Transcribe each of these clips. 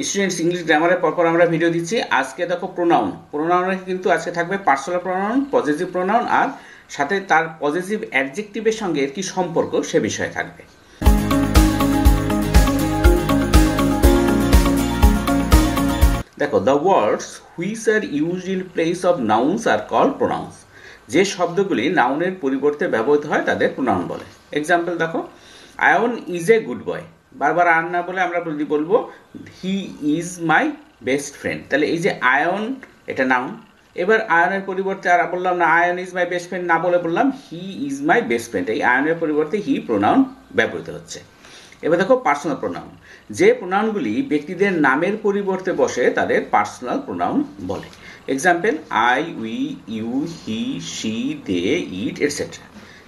Students English গ্রামারের পরপর আমরা ভিডিও দিচ্ছি। আজকে দেখো প্রোনাউনে কিন্তু আজকে থাকবে পার্সোনাল প্রোনাউন, পজিটিভ প্রোনাউন আর সাথে তার পজিটিভ অ্যাডজেক্টিভের সঙ্গে এর কি সম্পর্ক সে বিষয়ে থাকবে। দেখো, the words which are used in place of nouns are call pronounce. যে শব্দগুলি নাউনের পরিবর্তে ব্যবহৃত হয় তাদের প্রোনাউন বলে। এক্সাম্পল দেখো, ion is a good boy. বারবার আয়ন না বলে আমরা যদি বলবো he is my best friend, তাহলে এই যে আয়ন এটা নাউন। এবার আয়নের পরিবর্তে আর বললাম না ion is my best friend, না বলে বললাম he is my best friend. এই আয়নের পরিবর্তে হি প্রোনাউন ব্যবহৃত হচ্ছে। এবার দেখো পার্সোনাল প্রোনাউন। যে প্রোনাউনগুলি ব্যক্তিদের নামের পরিবর্তে বসে তাদের পার্সোনাল প্রোনাউন বলে। Example, I, we, you, he, she, they, it etcetera.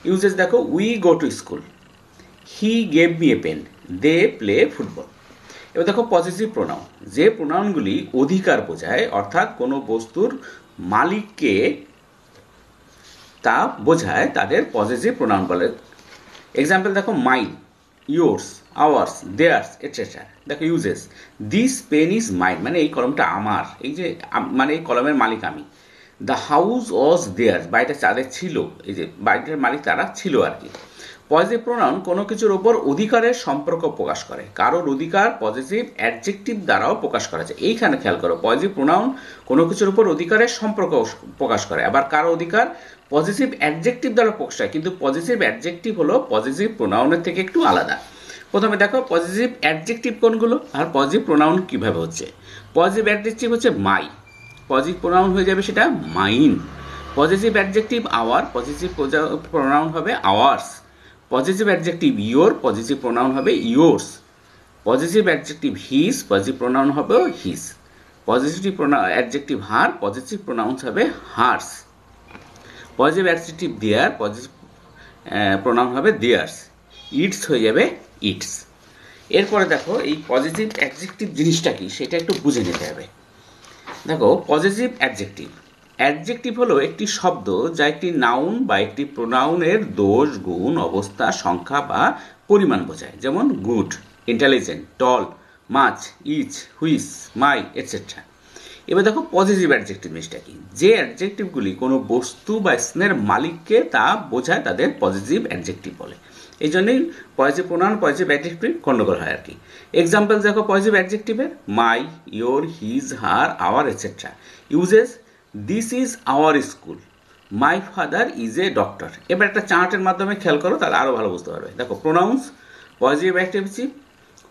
Uses দেখো, we go to school, he gave me a pen, they play football. এবার দেখো পজিটিভ প্রোনাউন। যে প্রোনাউনগুলি অধিকার বোঝায়, অর্থাৎ কোনো বস্তুর মালিককে তা বোঝায় তাদের পজিটিভ প্রোনাউন বলে। এক্সাম্পল দেখো, mine, yours, ours, theirs, etc. দেখো uses, this pen is mine, মানে এই কলমটা আমার, এই যে মানে এই কলমের মালিক আমি। দ্য হাউস ওয়াজ দেয়ার্স, বাড়িটা তাদের ছিল, এই যে বাড়িটার মালিক তারা ছিল আর কি। পজিটিভ প্রোনাউন কোনো কিছুর ওপর অধিকারের সম্পর্ক প্রকাশ করে। কারোর অধিকার পজিটিভ অ্যাডজেক্টিভ দ্বারাও প্রকাশ করা যায়। এইখানে খেয়াল করো, পজিটিভ প্রোনাউন কোনো কিছুর উপর অধিকারের সম্পর্ক প্রকাশ করে, আবার কারো অধিকার পজিটিভ অ্যাডজেক্টিভ দ্বারা প্রকাশ হয়, কিন্তু পজিটিভ অ্যাডজেক্টিভ হলো পজিটিভ প্রোনাউনের থেকে একটু আলাদা। প্রথমে দেখো পজিটিভ অ্যাডজেক্টিভ কোনগুলো আর পজিটিভ প্রোনাউন কিভাবে হচ্ছে। পজিটিভ অ্যাডজেক্টিভ হচ্ছে মাই, পজিটিভ প্রোনাউন হয়ে যাবে সেটা mine. Positive adjective our, positive pronoun হবে ours. Positive adjective your, positive pronoun হবে yours. Positive adjective his, positive pronoun হবে his. Positive adjective her, positive pronoun হবে hers. Positive adjective their, positive pronoun হবে theirs. Its হয়ে যাবে it's. এরপরে দেখো এই পজিটিভ অ্যাডজেক্টিভ জিনিসটা কি সেটা একটু বুঝে নিতে হবে। দেখো পজিটিভ অ্যাডজেক্টিভ, অ্যাডজেক্টিভ হলো একটি শব্দ যা একটি নাউন বা একটি প্রোনাউনের দোষ, গুণ, অবস্থা, সংখ্যা বা পরিমাণ বোঝায়। যেমন গুড, ইন্টেলিজেন্ট, টল, মাচ, ইচ, হুইস, মাই এটসেট্রা। এবার দেখো পজিটিভ অ্যাডজেক্টিভ জিনিসটা কি। যে অ্যাডজেক্টিভগুলি কোনো বস্তু বা স্থানের মালিককে তা বোঝায় তাদের পজিটিভ অ্যাডজেক্টিভ বলে। এই জন্যই পজিটিভ প্রোনাউন পজিটিভ অ্যাডজেক্টিভ গণ্ডগোল হয় আর কি। এক্সাম্পল দেখো পজিটিভ অ্যাডজেক্টিভের, my, your, his, her, our etcetera. Uses, this is our school, my father is a doctor. এবার একটা চার্টের মাধ্যমে খেয়াল করো, তাহলে আরও ভালো বুঝতে পারবে। দেখো pronouns, positive adjective,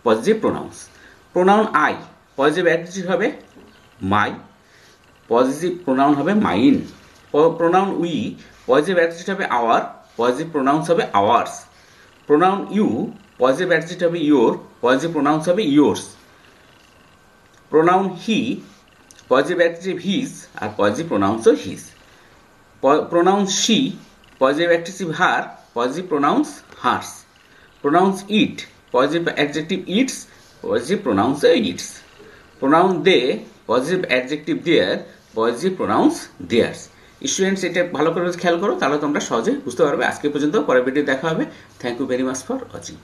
positive pronouns. Pronoun I, positive adjective হবে মাই, পজিটিভ প্রোনাউন হবে mine. Pronoun we, positive adjective হবে আওয়ার, পজিটিভ প্রোনাউন্স হবে ours. Pronoun you, positive adjective হবে ইয়োর, পজিটিভ প্রোনাউন্স হবে yours. Pronoun he, positive adjective his আর positive প্রোনাউন্সও his. Pronoun she, positive adjective her, positive pronouns hers. Pronouns it, positive adjective its, positive pronouns its. Pronoun they, positive adjective their, positive pronounce theirs. Students এটা ভালো করে খেয়াল করো, তাহলে তোমরা সহজে বুঝতে পারবে। আজকে পর্যন্ত, পরের ভিডিও দেখা হবে। Thank you very much for watching.